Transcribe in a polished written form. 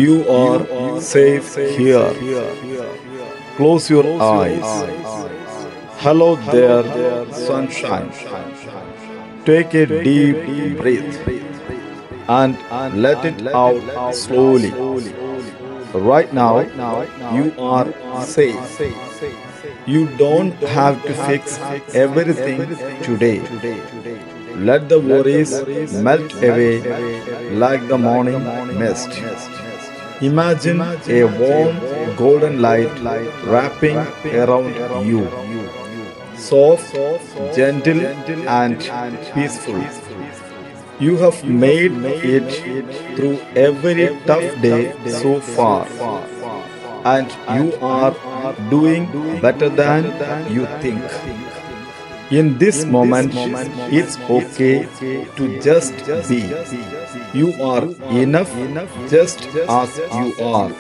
You are safe here. Close your eyes. Hello there, sunshine. Take a deep breath and let it out slowly. Right now, you are safe. You don't have to fix everything today. Let the worries melt away like the morning mist. Imagine a warm golden light wrapping around you. Soft, gentle, and peaceful. You have made it through every tough day so far, and you are doing better than you think. In this moment, it's okay to just be. You are enough just as you are.